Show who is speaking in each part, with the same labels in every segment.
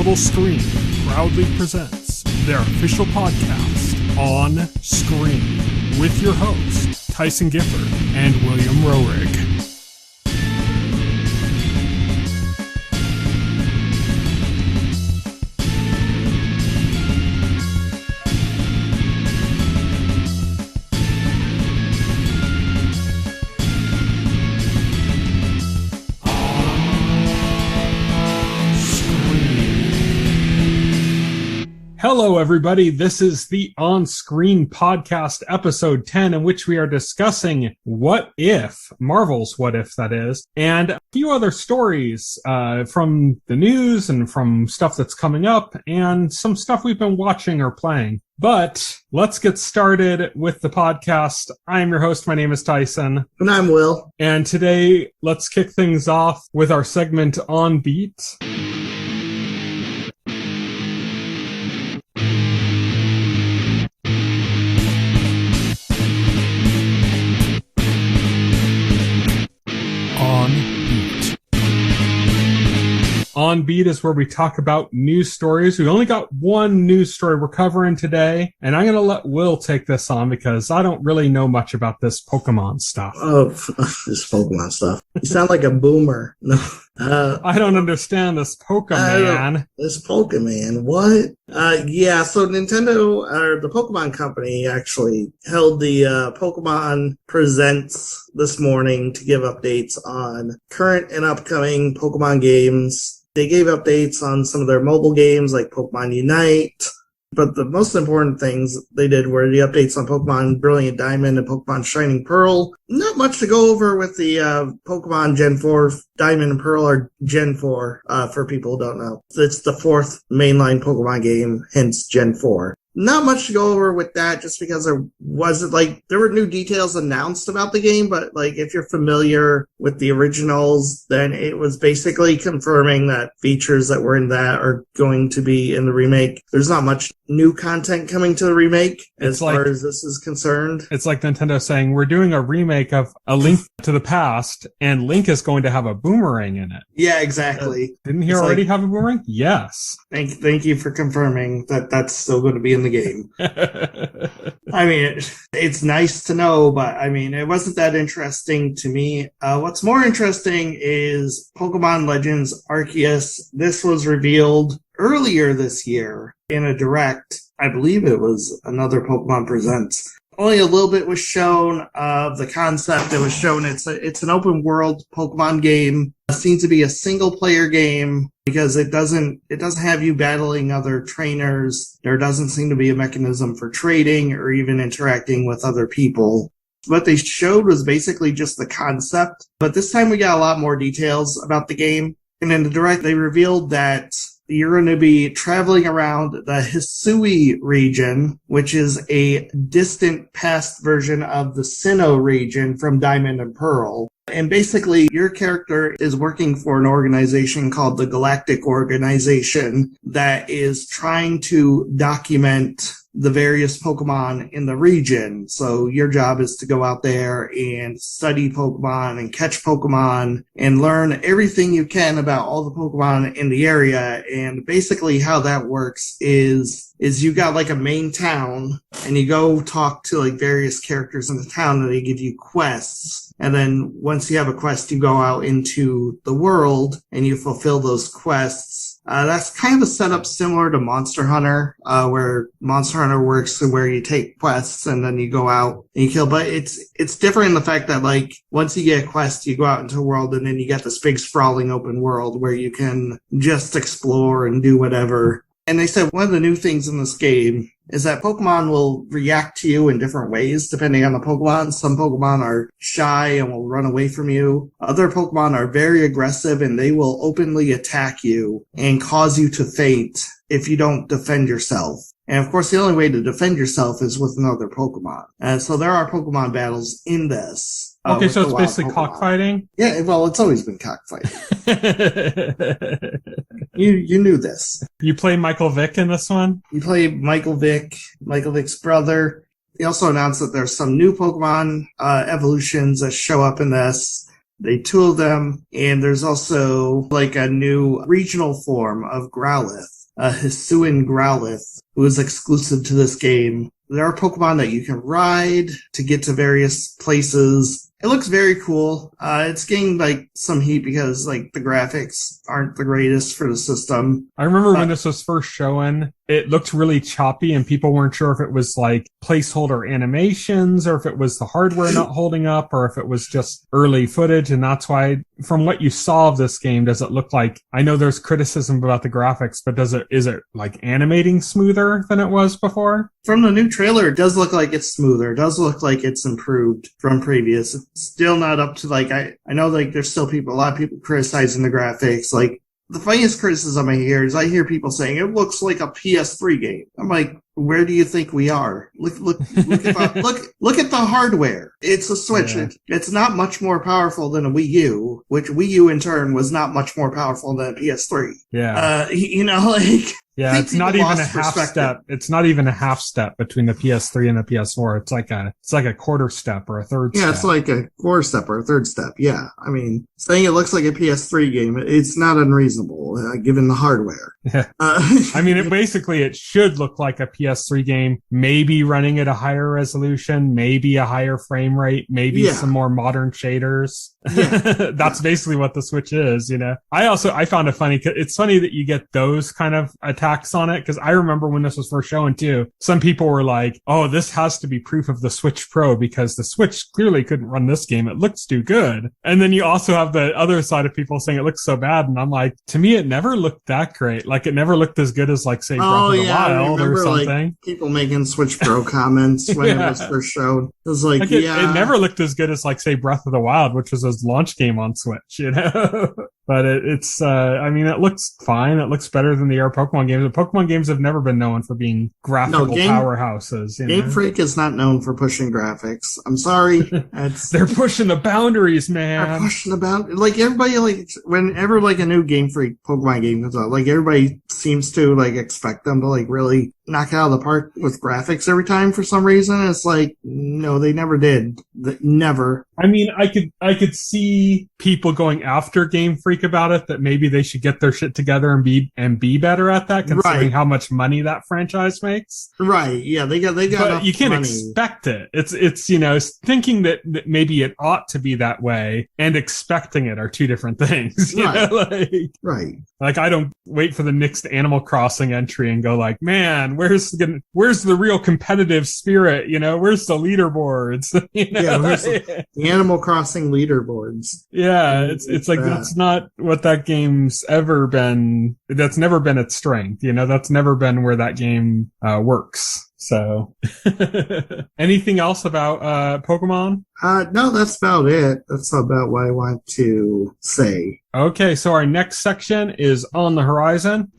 Speaker 1: Total Screen proudly presents their official podcast, OnScreen, with your hosts, Tyson Gifford and William Rohrig. Hello, everybody. This is the On-Screen Podcast, episode 10, in which we are discussing What If, Marvel's What If, that is, and a few other stories from the news and from stuff that's coming up and some stuff we've been watching or playing. But let's get started with the podcast. I'm your host. My name is Tyson.
Speaker 2: And I'm Will.
Speaker 1: And today, let's kick things off with our segment On Beat. On Beat is where we talk about news stories. We only got one news story we're covering today, and I'm going to let Will take this on because I don't really know much about this Pokemon stuff.
Speaker 2: Oh, this Pokemon stuff. You sound like a boomer. No,
Speaker 1: I don't understand this Pokemon.
Speaker 2: This Pokemon, what? Yeah, so Nintendo, or the Pokemon Company, actually held the Pokemon Presents this morning to give updates on current and upcoming Pokemon games. They gave updates on some of their mobile games like Pokemon Unite, but the most important things they did were the updates on Pokemon Brilliant Diamond and Pokemon Shining Pearl. Not much to go over with the Pokemon Gen 4 Diamond and Pearl, or Gen 4, for people who don't know. It's the fourth mainline Pokemon game, hence Gen 4. Not much to go over with that, just because there were new details announced about the game, but if you're familiar with the originals, then it was basically confirming that features that were in that are going to be in the remake. There's not much new content coming to the remake as far as this is concerned.
Speaker 1: It's like Nintendo saying, we're doing a remake of A Link to the Past, and Link is going to have a boomerang in it.
Speaker 2: Yeah, exactly.
Speaker 1: Didn't he already have a boomerang? Yes.
Speaker 2: Thank you for confirming that that's still going to be in the game. I mean, it's nice to know, but I mean, it wasn't that interesting to me. What's more interesting is Pokémon Legends Arceus. This was revealed earlier this year in a direct. I believe it was another Pokemon Presents. Only a little bit was shown of the concept. It was shown it's an open world Pokemon game. It seems to be a single player game because it doesn't have you battling other trainers. There doesn't seem to be a mechanism for trading or even interacting with other people. What they showed was basically just the concept, but this time we got a lot more details about the game. And in the direct, they revealed that you're going to be traveling around the Hisui region, which is a distant past version of the Sinnoh region from Diamond and Pearl. And basically, your character is working for an organization called the Galactic Organization that is trying to document the various Pokemon in the region. So your job is to go out there and study Pokemon and catch Pokemon and learn everything you can about all the Pokemon in the area. And basically how that works is you got a main town and you go talk to various characters in the town and they give you quests. And then once you have a quest, you go out into the world and you fulfill those quests. That's kind of a setup similar to Monster Hunter, where Monster Hunter works where you take quests and then you go out and you kill. But it's different in the fact that once you get a quest, you go out into the world and then you get this big sprawling open world where you can just explore and do whatever. And they said one of the new things in this game is that Pokemon will react to you in different ways depending on the Pokemon. Some Pokemon are shy and will run away from you. Other Pokemon are very aggressive and they will openly attack you and cause you to faint if you don't defend yourself. And of course, the only way to defend yourself is with another Pokemon. And so there are Pokemon battles in this.
Speaker 1: Okay, so it's basically Pokemon. Cockfighting?
Speaker 2: Yeah, well, it's always been cockfighting. You knew this.
Speaker 1: You play Michael Vick in this one?
Speaker 2: You play Michael Vick's brother. They also announced that there's some new Pokemon evolutions that show up in this. They tooled them, and there's also like a new regional form of Growlithe, a Hisuian Growlithe, who is exclusive to this game. There are Pokemon that you can ride to get to various places. It looks very cool. It's getting like some heat because like the graphics aren't the greatest for the system.
Speaker 1: I remember when this was first showing, it looked really choppy and people weren't sure if it was like placeholder animations or if it was the hardware not holding up or if it was just early footage. And that's why, from what you saw of this game, does it look like, I know there's criticism about the graphics, but is it like animating smoother than it was before?
Speaker 2: From the new trailer, it does look like it's smoother. It does look like it's improved from previous. It's still not up to like, I know like there's still a lot of people criticizing the graphics. Like the funniest criticism I hear is I hear people saying it looks like a PS3 game. I'm like, where do you think we are? Look at the hardware. It's a Switch. Yeah. It's not much more powerful than a Wii U, which Wii U in turn was not much more powerful than a PS3.
Speaker 1: Yeah.
Speaker 2: Like.
Speaker 1: Yeah, it's not even a half step. It's not even a half step between the PS3 and the PS4. It's like a quarter step or a third step.
Speaker 2: Yeah, it's like a quarter step or a third step. Yeah. I mean, saying it looks like a PS3 game, it's not unreasonable, given the hardware.
Speaker 1: Yeah. I mean, it should look like a PS3 game, maybe running at a higher resolution, maybe a higher frame rate, maybe some more modern shaders. Yeah. That's basically what the Switch is, you know. I found it funny. It's funny that you get those kind of attacks on it, because I remember when this was first showing too, some people were like, oh, this has to be proof of the Switch Pro because the Switch clearly couldn't run this game. It looks too good. And then you also have the other side of people saying it looks so bad. And I'm like, to me, it never looked that great. Like, it never looked as good as, like, say, Breath of the Wild or something. Like,
Speaker 2: people making Switch Pro comments when it was first showed. It was like
Speaker 1: it never looked as good as, like, say, Breath of the Wild, which was his launch game on Switch, you know? But I mean, it looks fine. It looks better than the other Pokemon games. The Pokemon games have never been known for being graphical powerhouses.
Speaker 2: Game Freak is not known for pushing graphics. I'm sorry.
Speaker 1: They're pushing the boundaries, man.
Speaker 2: They're pushing the boundaries. Like, everybody, like, whenever, like, a new Game Freak Pokemon game comes out, like, everybody seems to, like, expect them to, like, really knock it out of the park with graphics every time for some reason. It's like, no, they never did. Never.
Speaker 1: I mean, I could see people going after Game Freak about it, that maybe they should get their shit together and be better at that, considering how much money that franchise makes.
Speaker 2: Right. Yeah, they got. But
Speaker 1: you can't expect it. It's you know, thinking that maybe it ought to be that way and expecting it are two different things. You know?
Speaker 2: Right.
Speaker 1: Like, I don't wait for the next Animal Crossing entry and go like, man, where's the real competitive spirit? You know, where's the leaderboards? You know?
Speaker 2: Yeah, where's the Animal Crossing leaderboards?
Speaker 1: Yeah, it's like that's not what that game's ever been. That's never been its strength. You know, that's never been where that game works. So, anything else about Pokemon?
Speaker 2: No, that's about it. That's about what I want to say.
Speaker 1: Okay, so our next section is On the Horizon.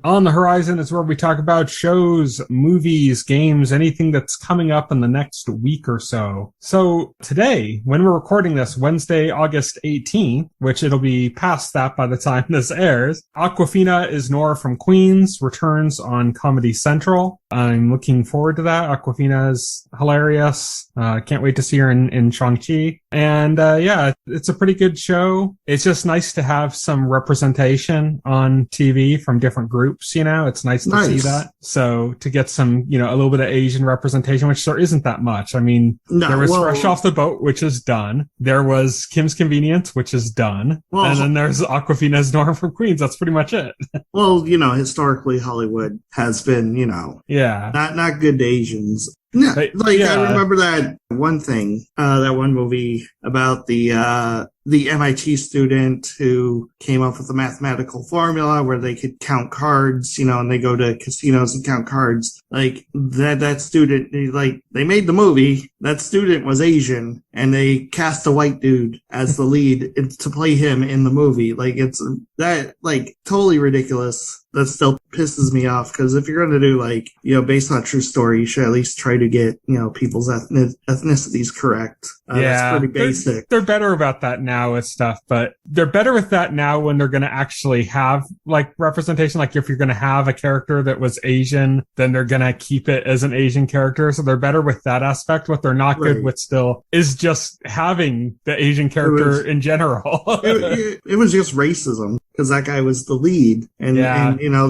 Speaker 1: On the Horizon is where we talk about shows, movies, games, anything that's coming up in the next week or so. So today, when we're recording this, Wednesday, August 18th, which it'll be past that by the time this airs, Awkwafina is Nora from Queens returns on Comedy Central. I'm looking forward to that. Awkwafina is hilarious. Can't wait to see her in Shang-Chi. And yeah, it's a pretty good show. It's just nice to have some representation on TV from different groups, you know? It's nice to see that. So to get some, you know, a little bit of Asian representation, which there isn't that much. I mean, there was Fresh Off the Boat, which is done. There was Kim's Convenience, which is done. And then there's Awkwafina's Nora from Queens. That's pretty much it.
Speaker 2: Well, you know, historically Hollywood has been, you know, not good to Asians. No, I remember that one thing, that one movie about the MIT student who came up with a mathematical formula where they could count cards, you know, and they go to casinos and count cards. Like, that student, they made the movie, that student was Asian, and they cast a white dude as the lead to play him in the movie. Like, it's that, like, totally ridiculous. that still pisses me off, because if you're going to do, like, you know, based on a true story, you should at least try to get, you know, people's ethnicities correct. That's pretty basic.
Speaker 1: They're better about that now with stuff, but they're better with that now when they're going to actually have, like, representation. Like, if you're going to have a character that was Asian, then they're going to keep it as an Asian character. So they're better with that aspect. What they're not good with still is just having the Asian character in general.
Speaker 2: it was just racism, because that guy was the lead, and you know,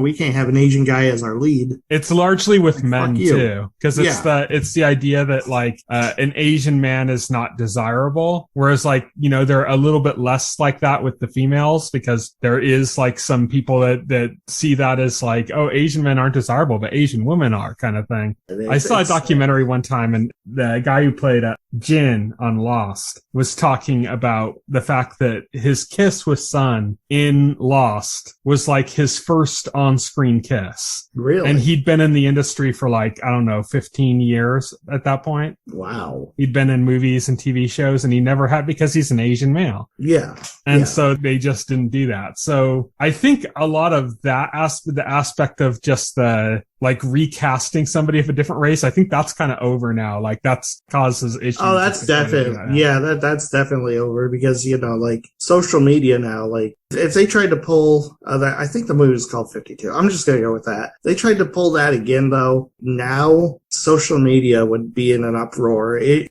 Speaker 2: we can't have an Asian guy as our lead.
Speaker 1: It's largely with men too, because it's the idea that, like, an Asian man is not desirable, whereas, like, you know, they're a little bit less like that with the females, because there is, like, some people that see that as, like, oh, Asian men aren't desirable, but Asian women are, kind of thing. I saw a documentary one time, and the guy who played Jin on Lost was talking about the fact that his kiss with Sun in Lost was like his first on-screen kiss.
Speaker 2: Really?
Speaker 1: And he'd been in the industry for, like, I don't know, 15 years at that point.
Speaker 2: Wow.
Speaker 1: He'd been in movies and TV shows, and he never had, because he's an Asian male.
Speaker 2: Yeah.
Speaker 1: And so they just didn't do that. So I think a lot of that the aspect of just the, like, recasting somebody of a different race, I think that's kind of over now. Like, that's causes issues.
Speaker 2: Oh, that's definitely, that's definitely over, because, you know, like, social media now, like, if they tried to pull I think the movie was called 52. I'm just going to go with that. If they tried to pull that again, though, now social media would be in an uproar. They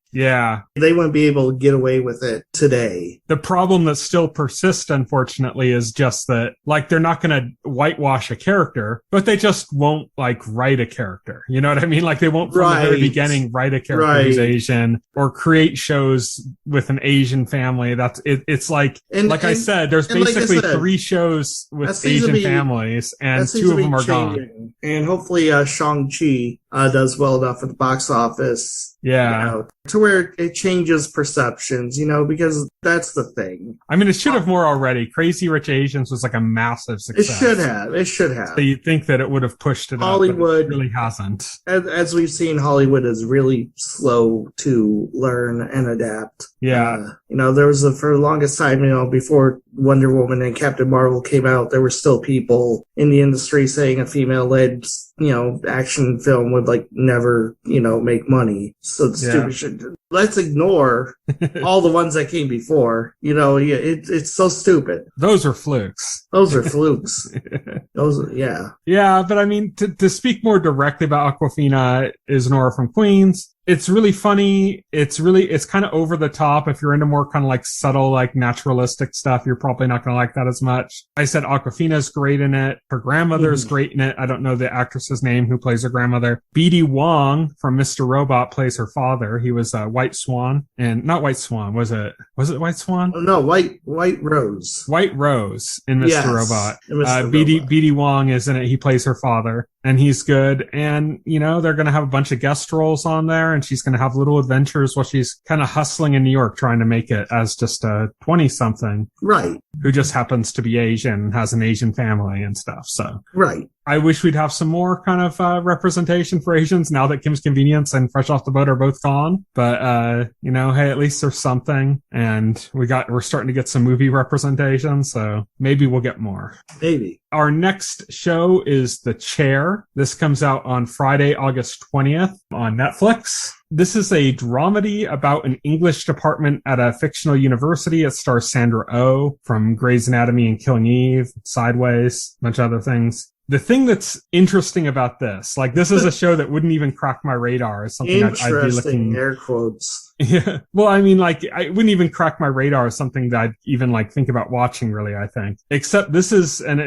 Speaker 2: wouldn't be able to get away with it today.
Speaker 1: The problem that still persists, unfortunately, is just that, like, they're not going to whitewash a character, but they just won't, like, write a character. You know what I mean? Like, they won't from the very beginning write a character who's Asian, or create shows with an Asian family. That's it. It's like, I said, there's basically 3 shows with Asian families, and 2 of them are gone.
Speaker 2: And hopefully, Shang-Chi does well enough at the box office.
Speaker 1: Yeah.
Speaker 2: You know, to where it changes perceptions, you know, because that's the thing.
Speaker 1: I mean, it should have more already. Crazy Rich Asians was like a massive success.
Speaker 2: It should have.
Speaker 1: So you'd think that it would have pushed it
Speaker 2: Hollywood
Speaker 1: up, but it really hasn't.
Speaker 2: As we've seen, Hollywood is really slow to learn and adapt.
Speaker 1: Yeah.
Speaker 2: You know, there was for the longest time, you know, before Wonder Woman and Captain Marvel came out, there were still people in the industry saying a female-led, you know, action film would, like, never, you know, make money. So stupid shit. Let's ignore all the ones that came before. You know, it's so stupid.
Speaker 1: Those are flukes. Yeah, but I mean, to speak more directly about Awkwafina is Nora from Queens. It's really funny. It's kind of over the top. If you're into more kind of like subtle, like naturalistic stuff, you're probably not going to like that as much. I said Awkwafina's great in it. Her grandmother's great in it. I don't know the actress's name who plays her grandmother. BD Wong from Mr. Robot plays her father. He was White Swan, and not White Swan. Was it White Swan?
Speaker 2: Oh, no, White Rose.
Speaker 1: White Rose in Mr. Robot.
Speaker 2: Robot.
Speaker 1: BD Wong is in it. He plays her father, and he's good. And, you know, they're going to have a bunch of guest roles on there, and she's going to have little adventures while she's kind of hustling in New York, trying to make it as just a 20-something.
Speaker 2: Right.
Speaker 1: Who just happens to be Asian and has an Asian family and stuff. So.
Speaker 2: Right.
Speaker 1: I wish we'd have some more kind of representation for Asians now that Kim's Convenience and Fresh Off the Boat are both gone. But, you know, hey, at least there's something. And we're starting to get some movie representation. So maybe we'll get more.
Speaker 2: Maybe.
Speaker 1: Our next show is The Chair. This comes out on Friday, August 20th on Netflix. This is a dramedy about an English department at a fictional university. It stars Sandra Oh from Grey's Anatomy and Killing Eve, Sideways, a bunch of other things. The thing that's interesting about this, like, this is a show that wouldn't even crack my radar as something I'd be looking.
Speaker 2: Air quotes.
Speaker 1: Yeah. Well, I mean, like, I wouldn't even crack my radar as something that I'd even, like, think about watching, really, I think. Except this is, and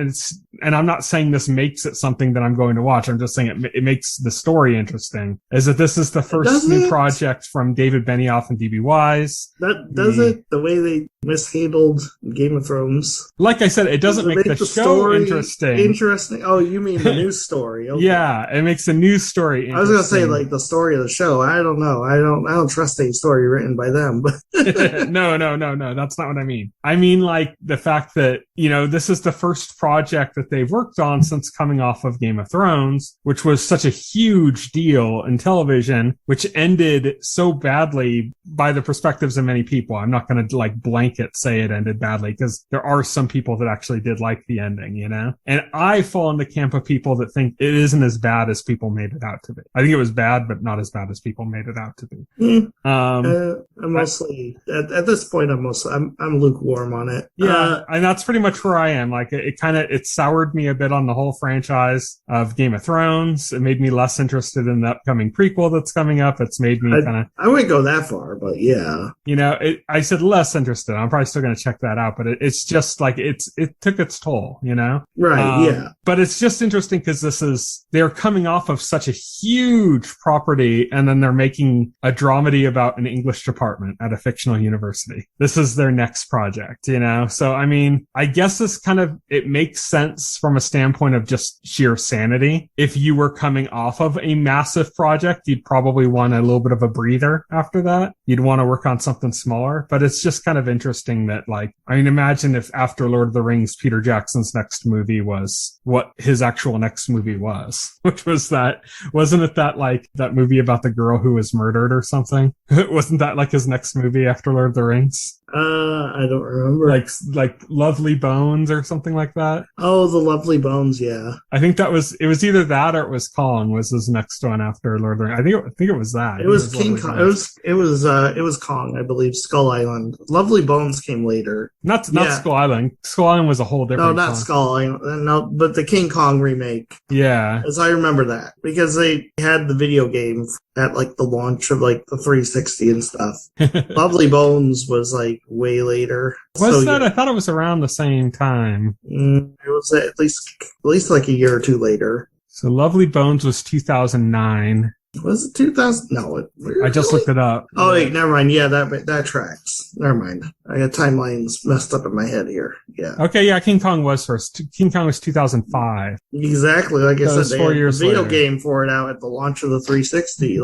Speaker 1: I'm not saying this makes it something that I'm going to watch. I'm just saying it makes the story interesting. Is that this is the first new project from David Benioff and D.B. Wise.
Speaker 2: That does it, the way they mishandled Game of Thrones.
Speaker 1: Like I said, it doesn't make the show interesting.
Speaker 2: Interesting. Oh, you mean the news story? Okay.
Speaker 1: Yeah, it makes the news story interesting.
Speaker 2: I was gonna say, like, the story of the show. I don't know. I don't trust these story written by them.
Speaker 1: No. That's not what I mean. I mean, like, the fact that, this is the first project that they've worked on since coming off of Game of Thrones, which was such a huge deal in television, which ended so badly by the perspectives of many people. I'm not going to, like, blanket say it ended badly, because there are some people that actually did like the ending, And I fall in the camp of people that think it isn't as bad as people made it out to be. I think it was bad, but not as bad as people made it out to be.
Speaker 2: I'm mostly at this point. I'm lukewarm on it.
Speaker 1: Yeah, and that's pretty much where I am. Like, it soured me a bit on the whole franchise of Game of Thrones. It made me less interested in the upcoming prequel that's coming up. It's made me
Speaker 2: I wouldn't go that far, but yeah.
Speaker 1: I said less interested. I'm probably still going to check that out, but it's just like it took its toll,
Speaker 2: Right. Yeah.
Speaker 1: But it's just interesting because they're coming off of such a huge property, and then they're making a dramedy about an English department at a fictional university. This is their next project, So, I mean, I guess it makes sense from a standpoint of just sheer sanity. If you were coming off of a massive project, you'd probably want a little bit of a breather after that. You'd want to work on something smaller, but it's just kind of interesting that, like, I mean, imagine if after Lord of the Rings, Peter Jackson's next movie was what his actual next movie was, which was wasn't it that movie about the girl who was murdered or something? Wasn't that like his next movie after Lord of the Rings?
Speaker 2: I don't remember.
Speaker 1: Like Lovely Bones or something like that.
Speaker 2: Oh, The Lovely Bones, yeah.
Speaker 1: I think it was either that or it was Kong was his next one after Lord of the Rings. I think it was that.
Speaker 2: It was King Kong. It was Kong, I believe. Skull Island. Lovely Bones came later.
Speaker 1: Not Skull Island. Skull Island was a whole different.
Speaker 2: No, not
Speaker 1: Kong.
Speaker 2: Skull Island. No, but the King Kong remake.
Speaker 1: Yeah,
Speaker 2: as I remember that, because they had the video game at like the launch of like the 360 and stuff. Lovely Bones was like way later.
Speaker 1: Was that? Yeah. I thought it was around the same time.
Speaker 2: It was at least like a year or two later.
Speaker 1: So Lovely Bones was 2009.
Speaker 2: Was it 2000? No,
Speaker 1: I just looked it up.
Speaker 2: Oh, wait, never mind. Yeah, that tracks. Never mind. I got timelines messed up in my head here. Yeah.
Speaker 1: Okay, yeah, King Kong was first. King Kong was 2005.
Speaker 2: Exactly. Like I said, they had a video
Speaker 1: later.
Speaker 2: Game for it out at the launch of the 360.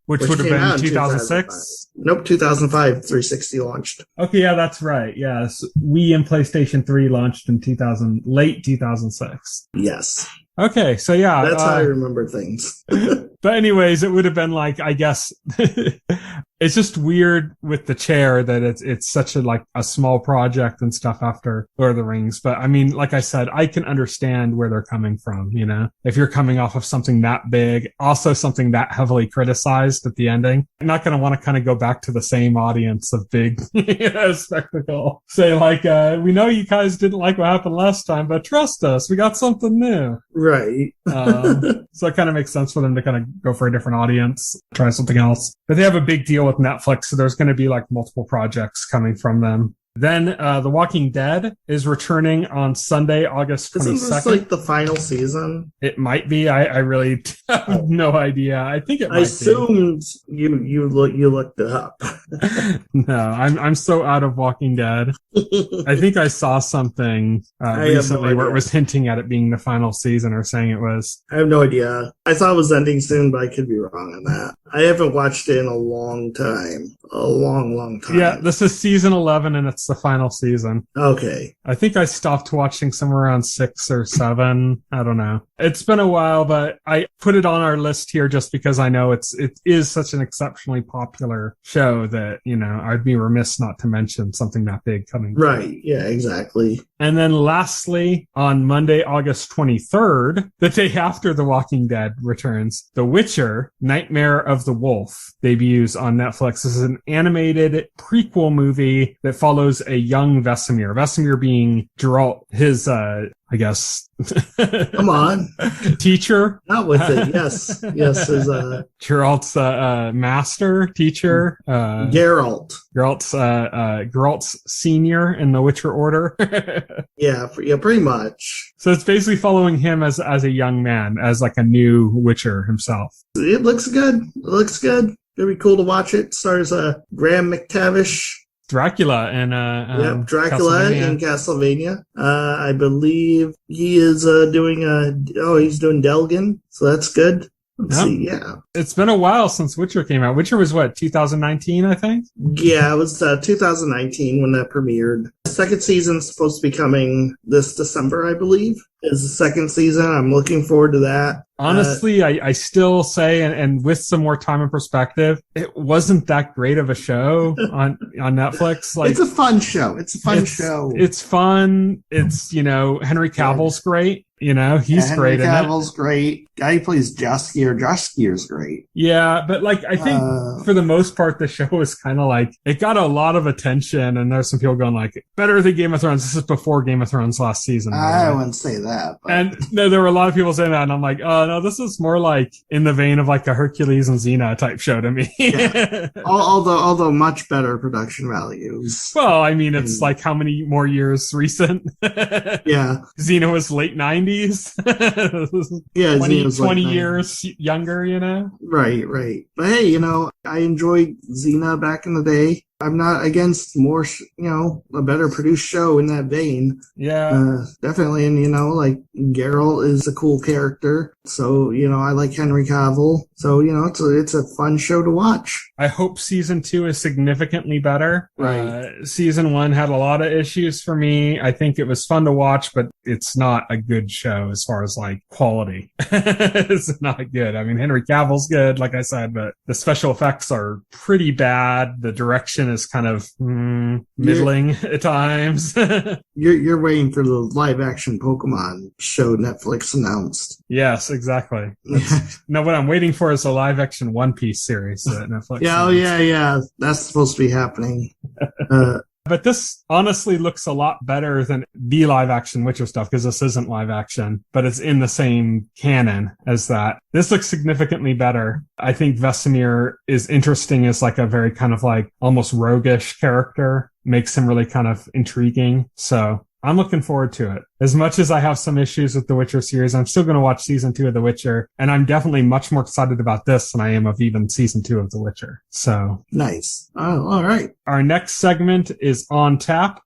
Speaker 1: Which would have been 2006?
Speaker 2: Nope, 2005, 360 launched.
Speaker 1: Okay, yeah, that's right. Yes. Wii and PlayStation 3 launched in late 2006.
Speaker 2: Yes.
Speaker 1: Okay, so yeah.
Speaker 2: That's how I remember things.
Speaker 1: But anyways, it would have been like, I guess, it's just weird with the chair that it's such a small project and stuff after Lord of the Rings. But I mean, like I said, I can understand where they're coming from, if you're coming off of something that big, also something that heavily criticized at the ending. I'm not going to want to kind of go back to the same audience of big spectacle. Say we know you guys didn't like what happened last time, but trust us, we got something new.
Speaker 2: Right.
Speaker 1: So it kind of makes sense for them to kind of go for a different audience, try something else. But they have a big deal with Netflix, so there's going to be multiple projects coming from them. Then The Walking Dead is returning on Sunday, August 22nd.
Speaker 2: Isn't this the final season?
Speaker 1: It might be. I really have no idea. I think it might be.
Speaker 2: I assumed you looked it up.
Speaker 1: No, I'm so out of Walking Dead. I think I saw something recently where it was hinting at it being the final season or saying it was.
Speaker 2: I have no idea. I thought it was ending soon, but I could be wrong on that. I haven't watched it in a long time. A long time.
Speaker 1: Yeah, this is season 11 and it's the final season.
Speaker 2: Okay.
Speaker 1: I think I stopped watching somewhere around 6 or 7. I don't know. It's been a while, but I put it on our list here just because I know it is such an exceptionally popular show that, I'd be remiss not to mention something that big coming.
Speaker 2: Right. Yeah, exactly.
Speaker 1: And then lastly, on Monday, August 23rd, the day after The Walking Dead returns, The Witcher, Nightmare of the Wolf debuts on Netflix. This is an animated prequel movie that follows a young Vesemir. Vesemir being Geralt, his, I guess.
Speaker 2: Come on.
Speaker 1: Teacher.
Speaker 2: Not with it. Yes. His,
Speaker 1: Geralt's, master, teacher.
Speaker 2: Geralt.
Speaker 1: Geralt's senior in the Witcher Order.
Speaker 2: Yeah, pretty much.
Speaker 1: So it's basically following him as a young man, as a new Witcher himself.
Speaker 2: It looks good. It'd be cool to watch it. Stars Graham McTavish.
Speaker 1: Dracula and
Speaker 2: Dracula in Castlevania. I believe he is doing Delgin, so that's good. Let's see, yeah.
Speaker 1: It's been a while since Witcher came out. Witcher was what, 2019, I think?
Speaker 2: Yeah, it was 2019 when that premiered. The second season's supposed to be coming this December, I believe, is the second season. I'm looking forward to that.
Speaker 1: Honestly, I still say, and with some more time and perspective, it wasn't that great of a show on Netflix.
Speaker 2: Like, it's a fun show. It's show.
Speaker 1: It's fun. It's, Henry Cavill's great. He's great.
Speaker 2: Henry Cavill's great. Guy who plays Josh Gier's great.
Speaker 1: Yeah, but I think for the most part, the show is kind of it got a lot of attention, and there's some people going better than Game of Thrones. This is before Game of Thrones last season.
Speaker 2: I wouldn't say that. But.
Speaker 1: And no, there were a lot of people saying that, and I'm like, oh no, this is more in the vein of a Hercules and Xena type show to me.
Speaker 2: Yeah. Although much better production values.
Speaker 1: Well, I mean, it's how many more years recent?
Speaker 2: Yeah.
Speaker 1: Xena was late 90s.
Speaker 2: Yeah,
Speaker 1: 20 years younger,
Speaker 2: Right. But hey, I enjoyed Xena back in the day. I'm not against more, a better produced show in that vein.
Speaker 1: Yeah.
Speaker 2: Definitely. And, Geralt is a cool character. So, I like Henry Cavill. So, it's a fun show to watch.
Speaker 1: I hope season 2 is significantly better.
Speaker 2: Right.
Speaker 1: Season 1 had a lot of issues for me. I think it was fun to watch, but it's not a good show as far as quality. It's not good. I mean, Henry Cavill's good, like I said, but the special effects are pretty bad. The direction is kind of middling at times.
Speaker 2: You're waiting for the live action Pokemon show Netflix announced.
Speaker 1: Yes, exactly. No, what I'm waiting for is a live action One Piece series that Netflix.
Speaker 2: Yeah. That's supposed to be happening.
Speaker 1: But this honestly looks a lot better than the live action Witcher stuff, because this isn't live action, but it's in the same canon as that. This looks significantly better. I think Vesemir is interesting as a very kind of almost roguish character, makes him really kind of intriguing. So I'm looking forward to it. As much as I have some issues with the Witcher series, I'm still going to watch season 2 of The Witcher, and I'm definitely much more excited about this than I am of even season 2 of The Witcher. So
Speaker 2: nice. Oh, all right.
Speaker 1: Our next segment is On Tap.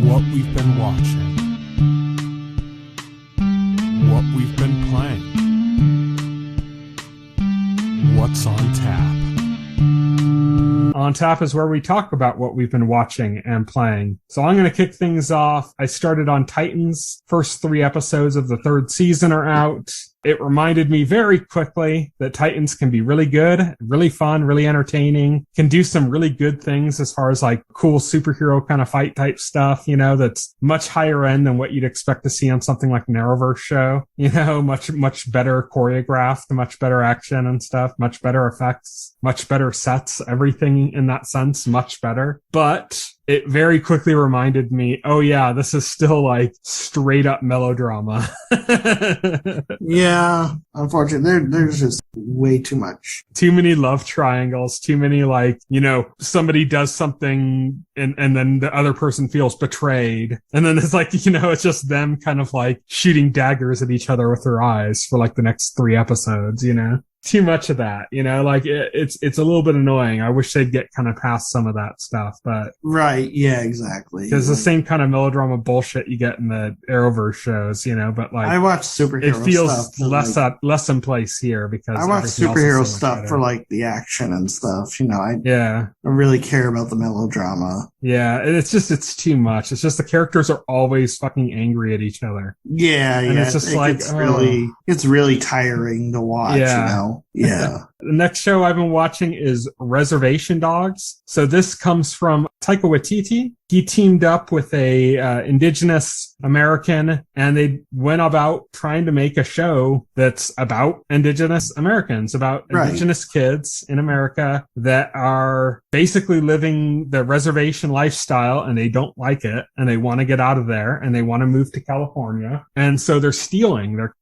Speaker 1: What we've been watching. What we've been playing. What's on tap? On Tap is where we talk about what we've been watching and playing. So I'm going to kick things off. I started on Titans. First 3 episodes of the 3rd season are out. It reminded me very quickly that Titans can be really good, really fun, really entertaining, can do some really good things as far as cool superhero kind of fight type stuff, that's much higher end than what you'd expect to see on something like an Arrowverse show, much better choreographed, much better action and stuff, much better effects, much better sets, everything in that sense, much better. But it very quickly reminded me, oh yeah, this is still straight up melodrama.
Speaker 2: Yeah, unfortunately, there's just way too much.
Speaker 1: Too many love triangles, too many somebody does something and then the other person feels betrayed. And then it's it's just them kind of shooting daggers at each other with their eyes for the next 3 episodes, Too much of that, it's a little bit annoying. I wish they'd get kind of past some of that stuff, but.
Speaker 2: Right. Yeah, exactly.
Speaker 1: There's the same kind of melodrama bullshit you get in the Arrowverse shows, but
Speaker 2: I watch superhero stuff.
Speaker 1: It feels less in place here because
Speaker 2: I watch superhero stuff for the action and stuff, I don't really care about the melodrama.
Speaker 1: Yeah. It's too much. It's just the characters are always fucking angry at each other.
Speaker 2: Yeah.
Speaker 1: And it's just
Speaker 2: it's really tiring to watch, Yeah.
Speaker 1: The next show I've been watching is Reservation Dogs. So this comes from Taika Waititi. He teamed up with a indigenous American, and they went about trying to make a show that's about indigenous Americans, about indigenous kids in America that are basically living the reservation lifestyle, and they don't like it, and they want to get out of there, and they want to move to California. And so they're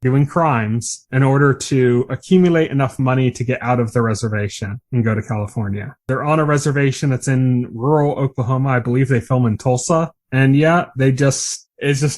Speaker 1: doing crimes in order to accumulate enough money to get out of the reservation and go to California. They're on a reservation that's in rural Oklahoma. I believe they film in Tulsa. And it just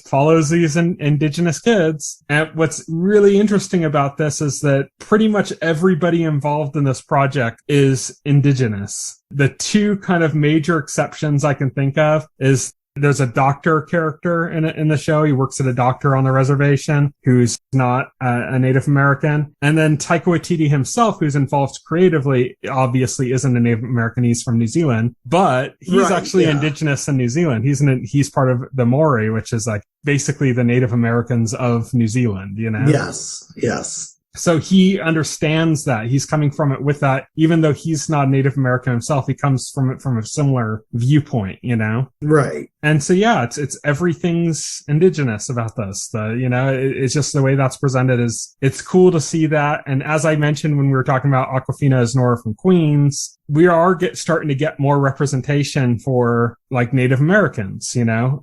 Speaker 1: follows these indigenous kids. And what's really interesting about this is that pretty much everybody involved in this project is indigenous. The 2 kind of major exceptions I can think of is There's a doctor character in the show. He works at a doctor on the reservation who's not a Native American. And then Taika Waititi himself, who's involved creatively, obviously isn't a Native American. He's from New Zealand, but he's actually indigenous in New Zealand. He's part of the Maori, which is like basically the Native Americans of New Zealand, you know?
Speaker 2: Yes.
Speaker 1: So he understands that. He's coming from it with that. Even though he's not Native American himself, he comes from it from a similar viewpoint, you know?
Speaker 2: Right.
Speaker 1: And so, yeah, it's everything's indigenous about this. It's just the way that's presented it's cool to see that. And as I mentioned when we were talking about Awkwafina as Nora from Queens, we are starting to get more representation for like Native Americans, you know?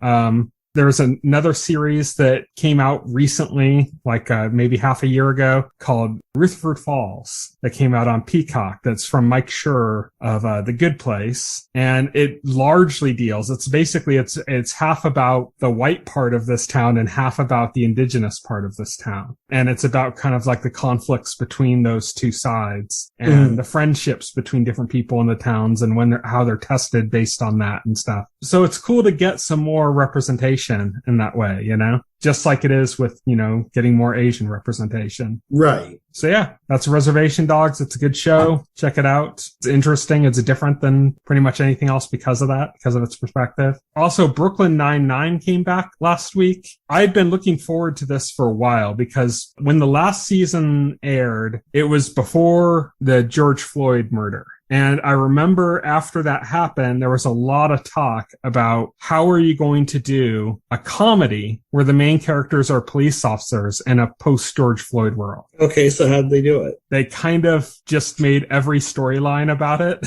Speaker 1: There was another series that came out recently, like maybe half a year ago, called Rutherford Falls, that came out on Peacock. That's from Mike Schur of The Good Place, and it largely deals. It's half about the white part of this town and half about the indigenous part of this town, and it's about kind of like the conflicts between those two sides and the friendships between different people in the towns and how they're tested based on that and stuff. So it's cool to get some more representation in that way, you know, just like it is with, you know, getting more Asian representation.
Speaker 2: Right.
Speaker 1: So yeah, that's Reservation Dogs. It's a good show. Check it out. It's interesting. It's different than pretty much anything else because of its perspective. Also, Brooklyn Nine-Nine came back last week. I'd been looking forward to this for a while because when the last season aired, it was before the George Floyd murder. And I remember after that happened, there was a lot of talk about how are you going to do a comedy where the main characters are police officers in a post-George Floyd world.
Speaker 2: Okay, so how'd they do it?
Speaker 1: They kind of just made every storyline about it.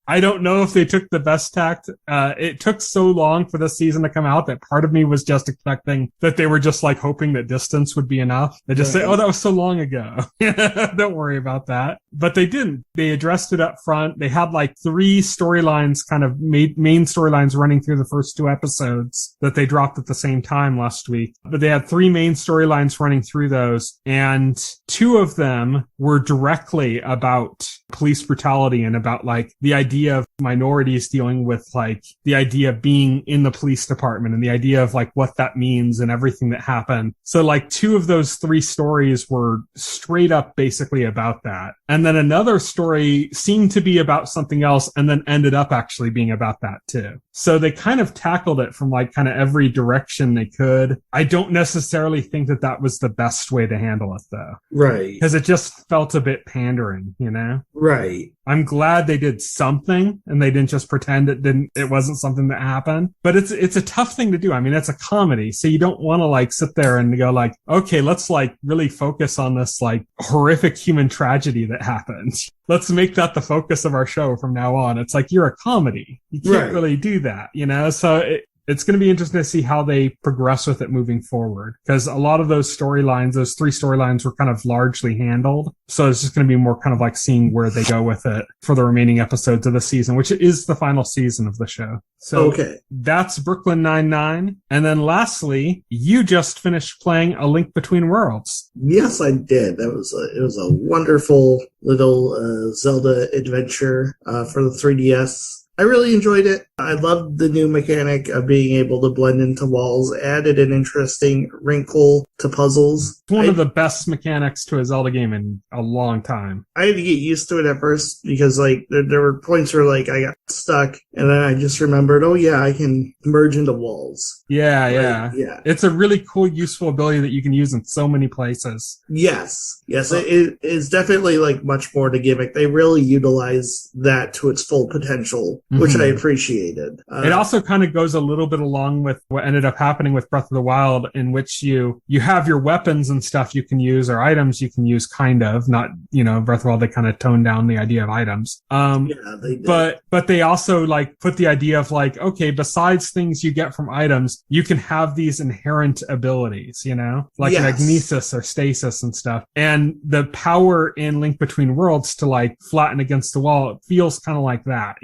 Speaker 1: I don't know if they took the best tact. It took so long for this season to come out that part of me was just expecting that they were just like hoping that distance would be enough. They just say, oh, that was so long ago. Don't worry about that. But they didn't. They addressed it up front. They had like 3 storylines, kind of main storylines running through the first 2 episodes that they dropped at the same time last week. But they had 3 main storylines running through those, and 2 of them were directly about police brutality and about like the idea of minorities dealing with like the idea of being in the police department and the idea of like what that means and everything that happened. So like 2 of those 3 stories were straight up basically about that. And then another story seemed to be about something else and then ended up actually being about that too. So they kind of tackled it from like kind of every direction they could. I don't necessarily think that that was the best way to handle it though.
Speaker 2: Right.
Speaker 1: Because it just felt a bit pandering, you know?
Speaker 2: Right.
Speaker 1: I'm glad they did something and they didn't just pretend it wasn't something that happened. But it's a tough thing to do. I mean, it's a comedy, so you don't want to like sit there and go like, okay, let's like really focus on this like horrific human tragedy that happened. Let's make that the focus of our show from now on. It's like, you're a comedy. You can't really do that, you know? So it's going to be interesting to see how they progress with it moving forward, because a lot of those 3 storylines were kind of largely handled. So it's just going to be more kind of like seeing where they go with it for the remaining episodes of the season, which is the final season of the show. So that's Brooklyn Nine-Nine. And then lastly, you just finished playing A Link Between Worlds.
Speaker 2: Yes, I did. It was a wonderful little Zelda adventure for the 3DS. I really enjoyed it. I loved the new mechanic of being able to blend into walls, added an interesting wrinkle to puzzles.
Speaker 1: It's one of the best mechanics to a Zelda game in a long time.
Speaker 2: I had to get used to it at first because like there were points where like I got stuck and then I just remembered, oh yeah, I can merge into walls.
Speaker 1: Yeah. It's a really cool, useful ability that you can use in so many places.
Speaker 2: Yes. It is definitely like much more to gimmick. They really utilize that to its full potential, which I appreciated.
Speaker 1: It also kind of goes a little bit along with what ended up happening with Breath of the Wild, in which you have your weapons and stuff you can use, or items you can use, kind of. Not, Breath of the Wild, they kind of toned down the idea of items.
Speaker 2: Yeah, they did.
Speaker 1: But they also like put the idea of like, okay, besides things you get from items, you can have these inherent abilities, like magnesis or stasis and stuff. And the power in Link Between Worlds to like flatten against the wall, it feels kind of like that,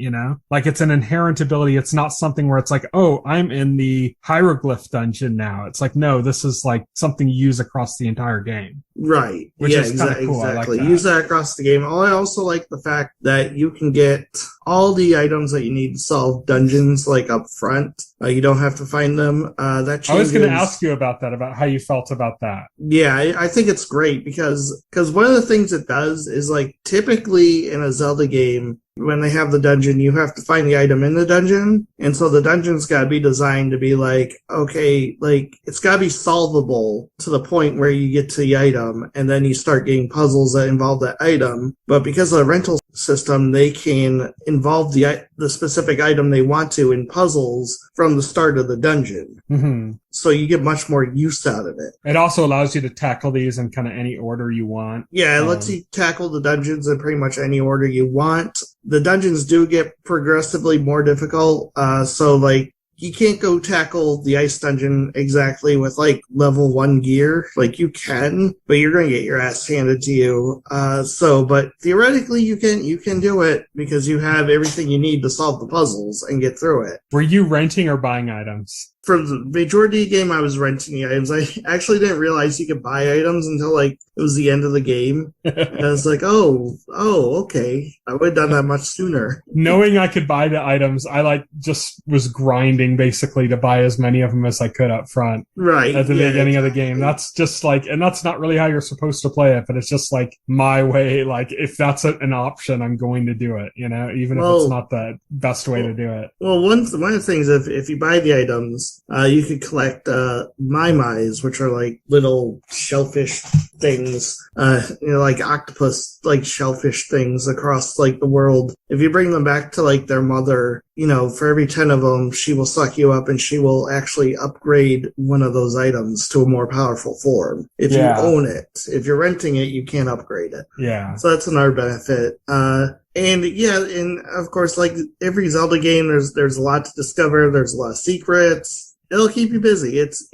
Speaker 1: Like it's an inherent ability. It's not something where it's like, oh, I'm in the hieroglyph dungeon now. It's like, no, this is like something you use across the entire game.
Speaker 2: Right.
Speaker 1: Which is kind of cool.
Speaker 2: Exactly.
Speaker 1: I like that.
Speaker 2: Use that across the game. I also like the fact that you can get all the items that you need to solve dungeons like up front. You don't have to find them. That changes.
Speaker 1: I was going to ask you about that, about how you felt about that.
Speaker 2: Yeah, I think it's great because one of the things it does is like typically in a Zelda game, when they have the dungeon, you have to find the item in the dungeon. And so the dungeon's got to be designed to be like, okay, like it's got to be solvable to the point where you get to the item and then you start getting puzzles that involve that item. But because of the rental system, they can involve the specific item they want to in puzzles from the start of the dungeon.
Speaker 1: Mm-hmm.
Speaker 2: So you get much more use out of it.
Speaker 1: It also allows you to tackle these in kind of any order you want.
Speaker 2: Yeah, it lets you tackle the dungeons in pretty much any order you want. The dungeons do get progressively more difficult. So like you can't go tackle the ice dungeon exactly with like level 1 gear. Like you can, but you're going to get your ass handed to you. But theoretically you can do it because you have everything you need to solve the puzzles and get through it.
Speaker 1: Were you renting or buying items?
Speaker 2: For the majority of the game, I was renting the items. I actually didn't realize you could buy items until like it was the end of the game. And I was like, oh, okay. I would have done that much sooner.
Speaker 1: Knowing I could buy the items, I like just was grinding basically to buy as many of them as I could up front.
Speaker 2: Right.
Speaker 1: At the beginning of the game. That's just like, and that's not really how you're supposed to play it, but it's just like my way. Like if that's an option, I'm going to do it, even if it's not the best way to do it.
Speaker 2: Well, one of the things, if you buy the items, you could collect mymis, which are like little shellfish things, like octopus, like shellfish things across like the world. If you bring them back to like their mother, for every 10 of them, she will suck you up and she will actually upgrade one of those items to a more powerful form. If you own it, if you're renting it, you can't upgrade it.
Speaker 1: Yeah.
Speaker 2: So that's another benefit. And of course, like every Zelda game, there's a lot to discover. There's a lot of secrets. It'll keep you busy. It's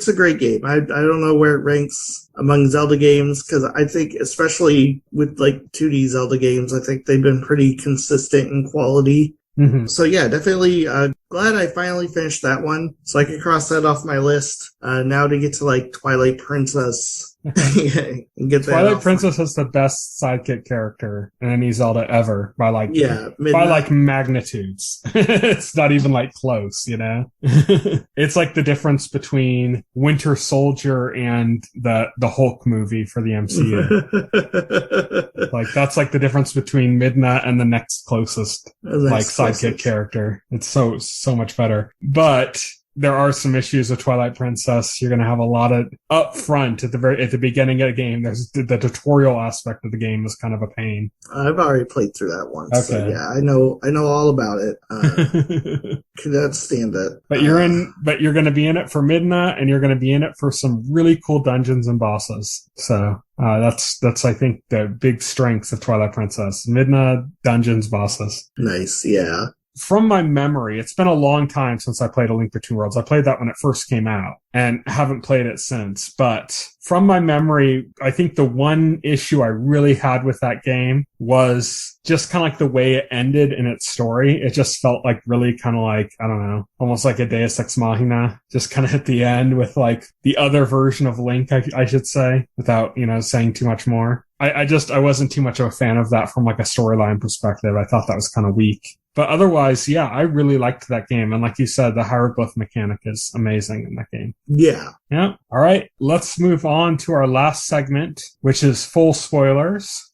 Speaker 2: a great game. I don't know where it ranks among Zelda games because I think, especially with like 2D Zelda games, I think they've been pretty consistent in quality. Mm-hmm. So yeah, definitely glad I finally finished that one. So I can cross that off my list. Now to get to like Twilight Princess. And get
Speaker 1: Twilight Princess is the best sidekick character in any Zelda ever by magnitudes. It's not even like close, It's like the difference between Winter Soldier and the Hulk movie for the MCU. Like that's like the difference between Midna and the next closest sidekick character. It's so much better. But there are some issues with Twilight Princess. You're going to have a lot of up front at the beginning of the game. There's the tutorial aspect of the game is kind of a pain.
Speaker 2: I've already played through that once. Okay. So yeah, I know all about it. Cannot stand it.
Speaker 1: But you're going to be in it for Midna, and you're going to be in it for some really cool dungeons and bosses. So that's I think the big strengths of Twilight Princess: Midna, dungeons, bosses.
Speaker 2: Nice. Yeah.
Speaker 1: From my memory, it's been a long time since I played A Link Between Worlds. I played that when it first came out and haven't played it since. But from my memory, I think the one issue I really had with that game was just kind of like the way it ended in its story. It just felt like really kind of like, I don't know, almost like a Deus Ex Machina, just kind of at the end with like the other version of Link, I should say, without, saying too much more. I wasn't too much of a fan of that from like a storyline perspective. I thought that was kind of weak. But otherwise, yeah, I really liked that game. And like you said, the hieroglyph mechanic is amazing in that game.
Speaker 2: Yeah.
Speaker 1: Yeah. All right. Let's move on to our last segment, which is full spoilers.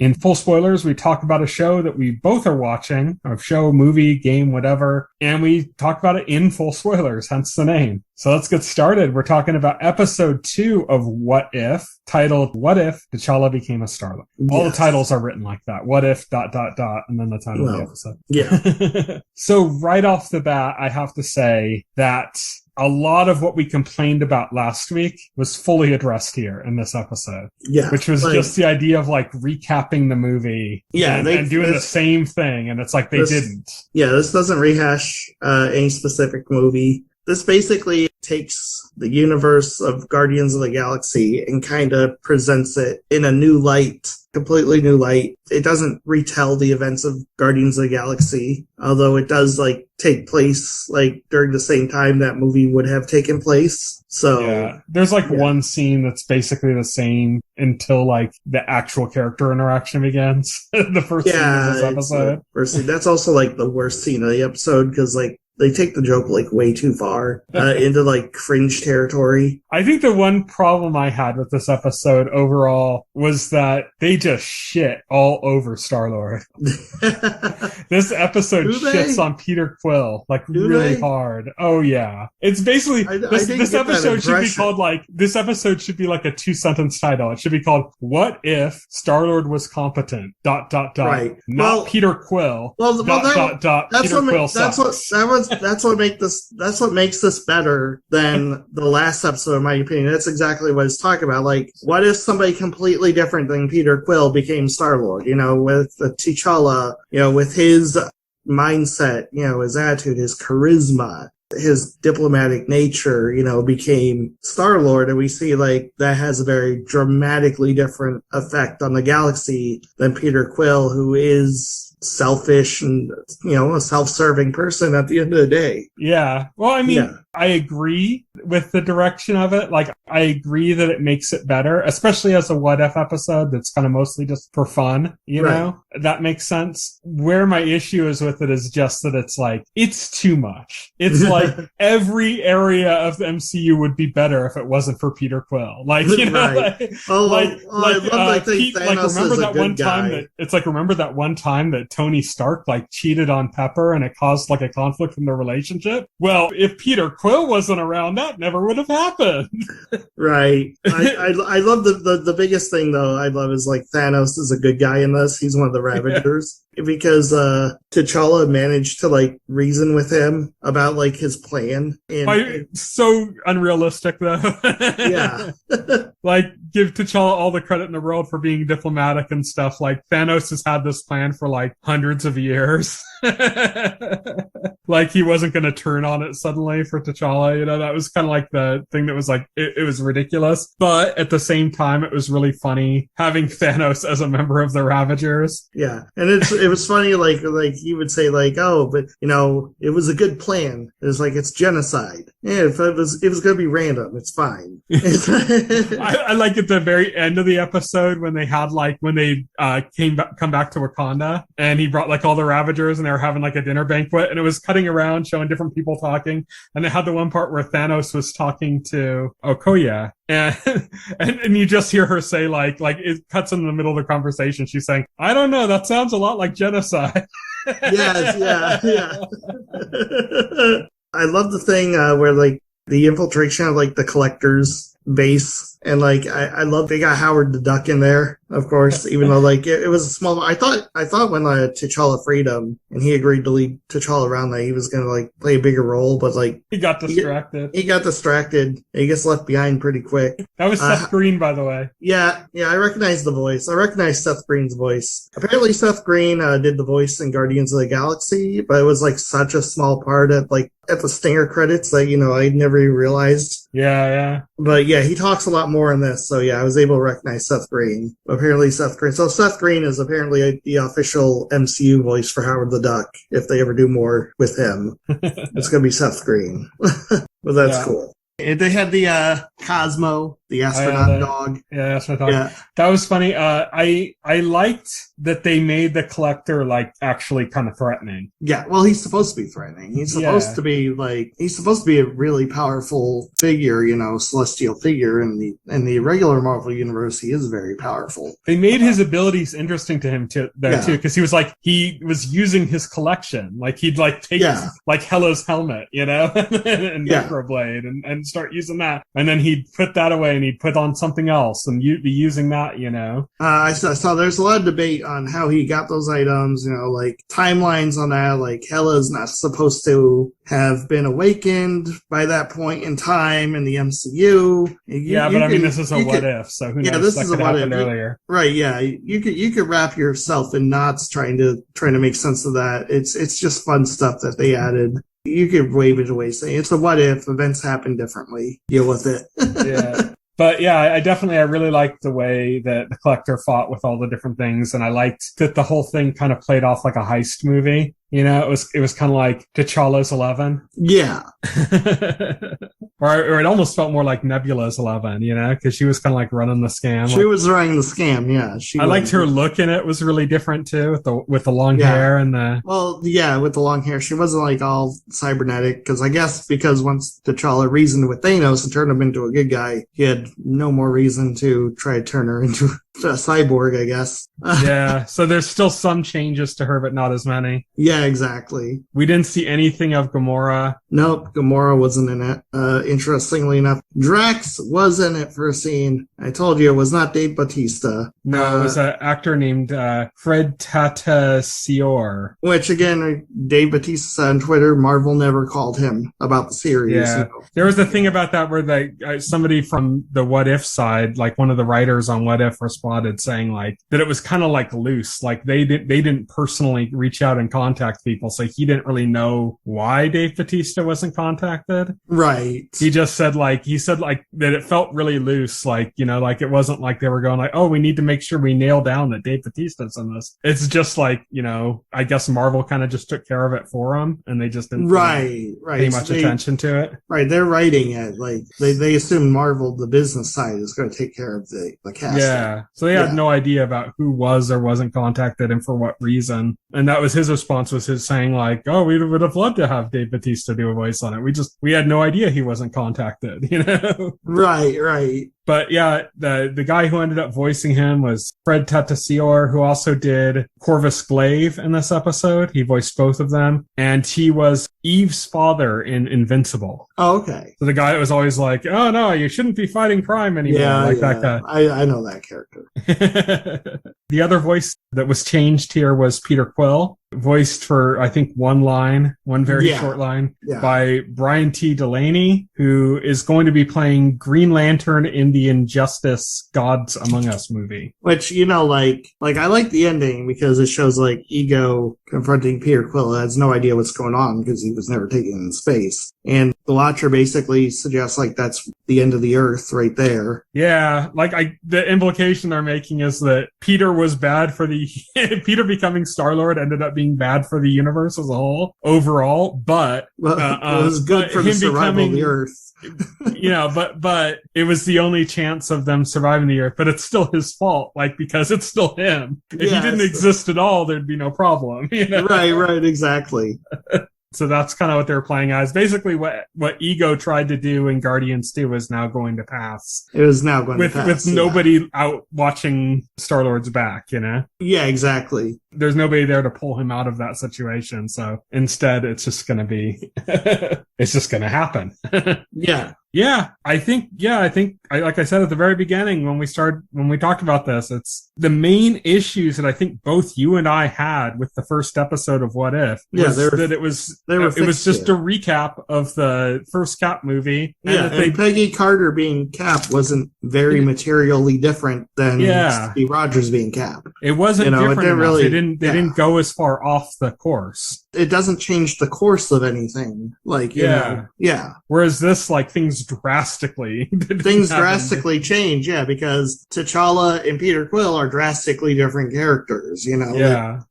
Speaker 1: In full spoilers, we talk about a show that we both are watching, a show, movie, game, whatever, and we talk about it in full spoilers, hence the name. So let's get started. We're talking about episode 2 of What If, titled What If T'Challa Became a Starlet. Yes. All the titles are written like that. What if, ... and then the title of the episode.
Speaker 2: Yeah.
Speaker 1: So right off the bat, I have to say that a lot of what we complained about last week was fully addressed here in this episode.
Speaker 2: Yeah.
Speaker 1: Which was just the idea of like recapping the movie and doing the same thing. And it's like they didn't.
Speaker 2: Yeah, this doesn't rehash any specific movie. This basically takes the universe of Guardians of the Galaxy and kind of presents it in a new light, completely new light. It doesn't retell the events of Guardians of the Galaxy, although it does like take place like during the same time that movie would have taken place. So
Speaker 1: yeah, there's like one scene that's basically the same until like the actual character interaction begins. The first scene of this episode.
Speaker 2: First scene. That's also like the worst scene of the episode because like they take the joke like way too far into like fringe territory.
Speaker 1: I think the one problem I had with this episode overall was that they just shit all over Star-Lord. This episode shits on Peter Quill like really hard. Oh yeah. It's basically this episode should be called like this episode should be like a 2-sentence title. It should be called What If Star-Lord Was Competent? ...
Speaker 2: Right.
Speaker 1: Not Peter Quill. Peter Quill sucks.
Speaker 2: That's what makes this better than the last episode, in my opinion. That's exactly what it's talking about. Like, what if somebody completely different than Peter Quill became Star-Lord? You know, with T'Challa, you know, with his mindset, you know, his attitude, his charisma, his diplomatic nature, you know, became Star-Lord, and we see like that has a very dramatically different effect on the galaxy than Peter Quill, who is selfish and, you know, a self-serving person at the end of the day.
Speaker 1: Yeah. Well, I mean, I agree with the direction of it. Like, I agree that it makes it better, especially as a what if episode that's kind of mostly just for fun, you know? That makes sense. Where my issue is with it is just that it's like, it's too much. It's like every area of the MCU would be better if it wasn't for Peter Quill. Like, you know, remember that one time that Tony Stark like cheated on Pepper and it caused like a conflict in their relationship? Well, if Peter Quill wasn't around, that never would have happened.
Speaker 2: Right. I love the biggest thing though I love is like Thanos is a good guy in this. He's one of the Ravagers. Because T'Challa managed to like reason with him about like his plan. So
Speaker 1: unrealistic though.
Speaker 2: Yeah.
Speaker 1: Like give T'Challa all the credit in the world for being diplomatic and stuff. Like Thanos has had this plan for like hundreds of years. Like he wasn't going to turn on it suddenly for T'Challa. You know, that was kind of like the thing that was like, it was ridiculous. But at the same time, it was really funny having Thanos as a member of the Ravagers.
Speaker 2: Yeah. And it was funny, like you would say, like, oh, but you know, it was a good plan. It was like it's genocide. Yeah, if it was going to be random, it's fine.
Speaker 1: I like at the very end of the episode when they had like when they come back to Wakanda and he brought like all the Ravagers and they were having like a dinner banquet and it was cutting around showing different people talking and they had the one part where Thanos was talking to Okoye. And you just hear her say like it cuts in the middle of the conversation. She's saying, I don't know, that sounds a lot like genocide.
Speaker 2: Yes, yeah. I love the thing where like the infiltration of like the collector's base, and like I love they got Howard the Duck in there, of course, even though like it was a small. I thought when T'Challa freed him and he agreed to lead T'Challa around, that he was gonna like play a bigger role, but like
Speaker 1: he got distracted.
Speaker 2: He got distracted. He gets left behind pretty quick.
Speaker 1: That was Seth Green, by the way.
Speaker 2: Yeah, I recognize the voice. I recognize Seth Green's voice. Apparently, Seth Green did the voice in Guardians of the Galaxy, but it was like such a small part at the stinger credits that, you know, I never even realized.
Speaker 1: Yeah.
Speaker 2: But yeah, he talks a lot more in this. So yeah, I was able to recognize Seth Green. Apparently Seth Green. So Seth Green is apparently the official MCU voice for Howard the Duck. If they ever do more with him, it's going to be Seth Green. But that's cool. And they had the Cosmo, the astronaut dog.
Speaker 1: Yeah, astronaut dog. Yeah. That was funny. I liked that they made the collector like actually kind of threatening.
Speaker 2: Yeah, well, he's supposed to be threatening. He's supposed to be a really powerful figure, you know, celestial figure. In the regular Marvel universe, he is very powerful.
Speaker 1: They made his abilities interesting to him too, because he was using his collection. Like he'd like take like Hela's helmet, you know, and microblade and start using that, and then he'd put that away and he'd put on something else and you'd be using that, you know.
Speaker 2: I saw there's a lot of debate on how he got those items, like timelines on that, like Hela's not supposed to have been awakened by that point in time in the MCU.
Speaker 1: This is a what if, so who knows?
Speaker 2: Yeah, this
Speaker 1: that
Speaker 2: is a
Speaker 1: could
Speaker 2: what
Speaker 1: happen
Speaker 2: if.
Speaker 1: Earlier.
Speaker 2: Right, yeah. You could wrap yourself in knots trying to make sense of that. It's just fun stuff that they added. You could wave it away saying it's a what if, events happen differently. Deal with it.
Speaker 1: Yeah. But yeah, I really liked the way that the Collector fought with all the different things, and I liked that the whole thing kind of played off like a heist movie. It was kind of like T'Challa's 11.
Speaker 2: Yeah.
Speaker 1: or it almost felt more like Nebula's 11, because she was kind of like running the scam.
Speaker 2: She was running the scam, yeah.
Speaker 1: I liked her look in it. Was really different too, with the long hair and the...
Speaker 2: Well, yeah, with the long hair. She wasn't like all cybernetic, because once T'Challa reasoned with Thanos and turned him into a good guy, he had no more reason to try to turn her into a cyborg, I guess.
Speaker 1: Yeah, so there's still some changes to her, but not as many.
Speaker 2: Yeah, exactly.
Speaker 1: We didn't see anything of Gamora.
Speaker 2: Nope, Gamora wasn't in it. Interestingly enough, Drax was in it for a scene. I told you it was not Dave Bautista.
Speaker 1: No, it was an actor named Fred Tatasciore.
Speaker 2: Which, again, Dave Bautista said on Twitter, Marvel never called him about the series.
Speaker 1: Yeah. There was a thing about that where somebody from the What If side, like one of the writers on What If, responded saying like that it was kind of like loose. Like they didn't personally reach out and contact people, so he didn't really know why Dave Bautista wasn't contacted.
Speaker 2: Right.
Speaker 1: He just said that it felt really loose, like it wasn't like they were going like, oh, we need to make sure we nail down that Dave Bautista's in this. It's just like, I guess Marvel kind of just took care of it for him, and they just didn't pay much attention to it.
Speaker 2: Right, they're writing it like they assume Marvel, the business side, is going to take care of the casting.
Speaker 1: Yeah, so they had no idea about who was or wasn't contacted and for what reason. And that was his response, was his saying like, oh, we would have loved to have Dave Bautista do a voice on it. We had no idea he wasn't contacted,
Speaker 2: Right.
Speaker 1: But yeah, the guy who ended up voicing him was Fred Tatasciore, who also did Corvus Glaive in this episode. He voiced both of them. And he was Eve's father in Invincible.
Speaker 2: Oh, okay.
Speaker 1: So the guy that was always like, oh no, you shouldn't be fighting crime anymore. That guy.
Speaker 2: I know that character.
Speaker 1: The other voice that was changed here was Peter Quill, voiced for, I think, one very short line, by Brian T. Delaney, who is going to be playing Green Lantern in the Injustice Gods Among Us movie.
Speaker 2: Which, I like the ending because it shows like Ego confronting Peter Quill, who has no idea what's going on because he was never taken in space. And the Watcher basically suggests like that's the end of the Earth right there.
Speaker 1: Yeah, the implication they're making is that Peter was bad for Peter becoming Star-Lord ended up being bad for the universe as a whole, overall, but...
Speaker 2: it was good for the survival of the Earth.
Speaker 1: But it was the only chance of them surviving the Earth, but it's still his fault, because it's still him. If he didn't exist at all, there'd be no problem.
Speaker 2: Right, exactly.
Speaker 1: So that's kind of what they're playing as. Basically, what Ego tried to do in Guardians 2 is now going to pass.
Speaker 2: It was now going to pass.
Speaker 1: With nobody out watching Star-Lord's back,
Speaker 2: Yeah, exactly.
Speaker 1: There's nobody there to pull him out of that situation. So instead, it's just going to be... it's just going to happen. Yeah, I think, like I said at the very beginning when we talked about this, it's the main issues that I think both you and I had with the first episode of What If. It was just a recap of the first Cap movie.
Speaker 2: And Peggy Carter being Cap wasn't very materially different than Steve Rogers being Cap.
Speaker 1: It wasn't different enough. They didn't go as far off the course.
Speaker 2: It doesn't change the course of anything.
Speaker 1: Whereas this, things drastically
Speaker 2: change, because T'Challa and Peter Quill are drastically different characters,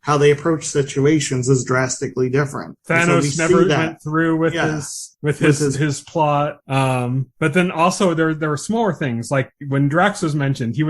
Speaker 2: how they approach situations is drastically different.
Speaker 1: Thanos never went through with his plot. But then also there were smaller things, like when Drax was mentioned, he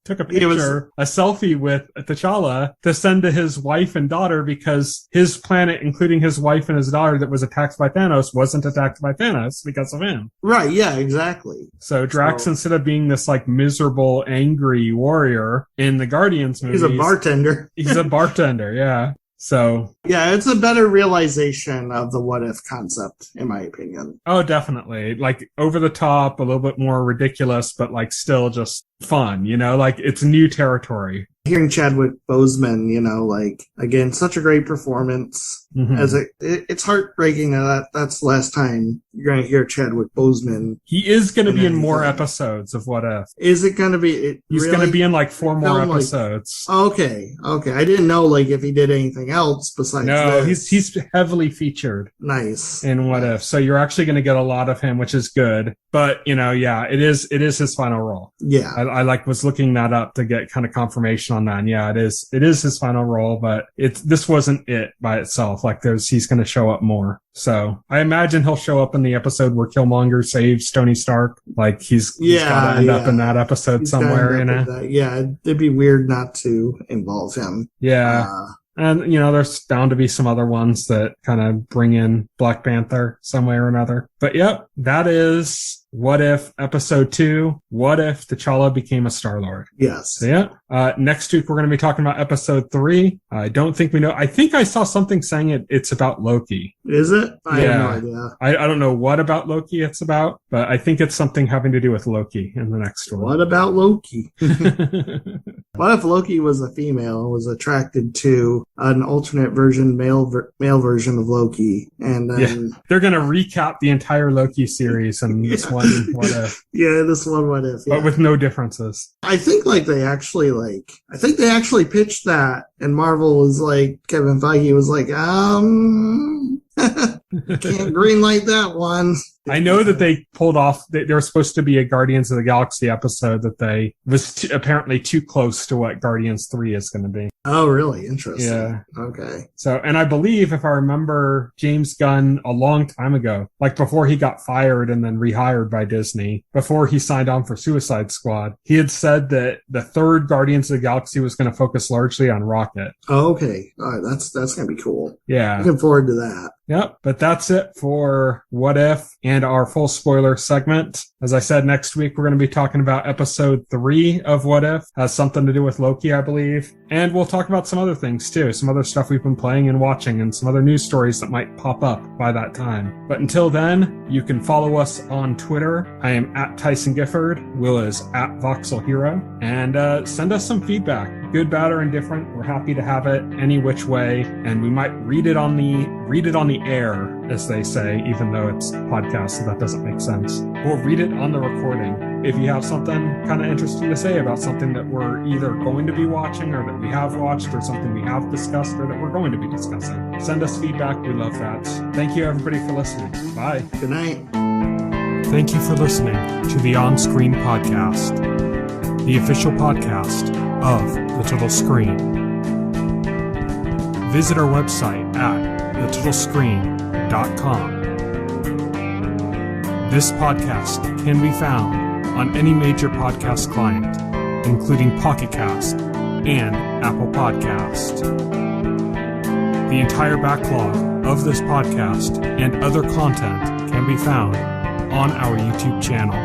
Speaker 1: took a selfie with T'Challa to send to his wife and daughter because his planet, including his wife and his daughter that was attacked by Thanos, wasn't attacked by Thanos because of him.
Speaker 2: Right, yeah, exactly.
Speaker 1: So Drax, instead of being this miserable, angry warrior in the Guardians movies,
Speaker 2: he's a bartender.
Speaker 1: He's a bartender, yeah. So
Speaker 2: yeah, it's a better realization of the what if concept, in my opinion.
Speaker 1: Oh, definitely. Over the top, a little bit more ridiculous, but still just fun, it's new territory.
Speaker 2: hearing Chadwick Boseman, like, again, such a great performance. Mm-hmm. It's heartbreaking that's the last time you're going to hear Chadwick Boseman.
Speaker 1: He is going to be in more episodes of What If.
Speaker 2: Is it going to be?
Speaker 1: He's going to be in like 4 more episodes.
Speaker 2: Okay. I didn't know like if he did anything else besides.
Speaker 1: No,
Speaker 2: this.
Speaker 1: he's heavily featured.
Speaker 2: Nice.
Speaker 1: In What If, so you're actually going to get a lot of him, which is good. But it is his final role.
Speaker 2: Yeah,
Speaker 1: I was looking that up to get kind of confirmation on that. And yeah, it is his final role, but this wasn't it by itself. Like he's going to show up more. So I imagine he'll show up in the episode where Killmonger saves Tony Stark. Like he's got to end up in that episode somewhere,
Speaker 2: Yeah, it'd be weird not to involve him.
Speaker 1: Yeah. And, there's bound to be some other ones that kind of bring in Black Panther some way or another. But yep, that is What If Episode 2, What If T'Challa Became a Star-Lord?
Speaker 2: Yes.
Speaker 1: So yeah, next week we're going to be talking about Episode 3. I don't think we know. I think I saw something saying it's about Loki.
Speaker 2: Is it? I have no idea.
Speaker 1: I don't know what about Loki it's about, but I think it's something having to do with Loki in the next one.
Speaker 2: What about Loki? What if Loki was a female and was attracted to an alternate version, male version of Loki? And then
Speaker 1: they're going to recap the entire Loki series and this one What If.
Speaker 2: Yeah, this one What If. Yeah.
Speaker 1: But with no differences.
Speaker 2: I think they actually pitched that, and Marvel was like, Kevin Feige was like, can't greenlight that one.
Speaker 1: I know that they pulled off. There was supposed to be a Guardians of the Galaxy episode that was apparently too close to what Guardians 3 is going to be.
Speaker 2: Oh, really? Interesting.
Speaker 1: Yeah.
Speaker 2: Okay.
Speaker 1: So, and I believe, if I remember, James Gunn a long time ago, like before he got fired and then rehired by Disney, before he signed on for Suicide Squad, he had said that the third Guardians of the Galaxy was going to focus largely on Rocket.
Speaker 2: Oh, okay. All right. That's going to be cool.
Speaker 1: Yeah.
Speaker 2: Looking forward to that.
Speaker 1: Yep. But that's it for What If and our full spoiler segment. As I said, next week we're going to be talking about Episode 3 of What If. Has something to do with Loki, I believe. And we'll talk about some other things too. Some other stuff we've been playing and watching, and some other news stories that might pop up by that time. But until then, you can follow us on Twitter. I am at Tyson Gifford. Will is at Voxel Hero. And send us some feedback. Good, bad, or indifferent. We're happy to have it any which way. And we might read it on the air, as they say, even though it's a podcast, so that doesn't make sense. We'll read it on the recording. If you have something kind of interesting to say about something that we're either going to be watching or that we have watched or something we have discussed or that we're going to be discussing, send us feedback. We love that. Thank you, everybody, for listening. Bye.
Speaker 2: Good night.
Speaker 1: Thank you for listening to the OnScreen podcast, the official podcast of The Little Screen. Visit our website at littlescreen.com. This podcast can be found on any major podcast client, including Pocket Cast and Apple Podcast. The entire backlog of this podcast and other content can be found on our YouTube channel.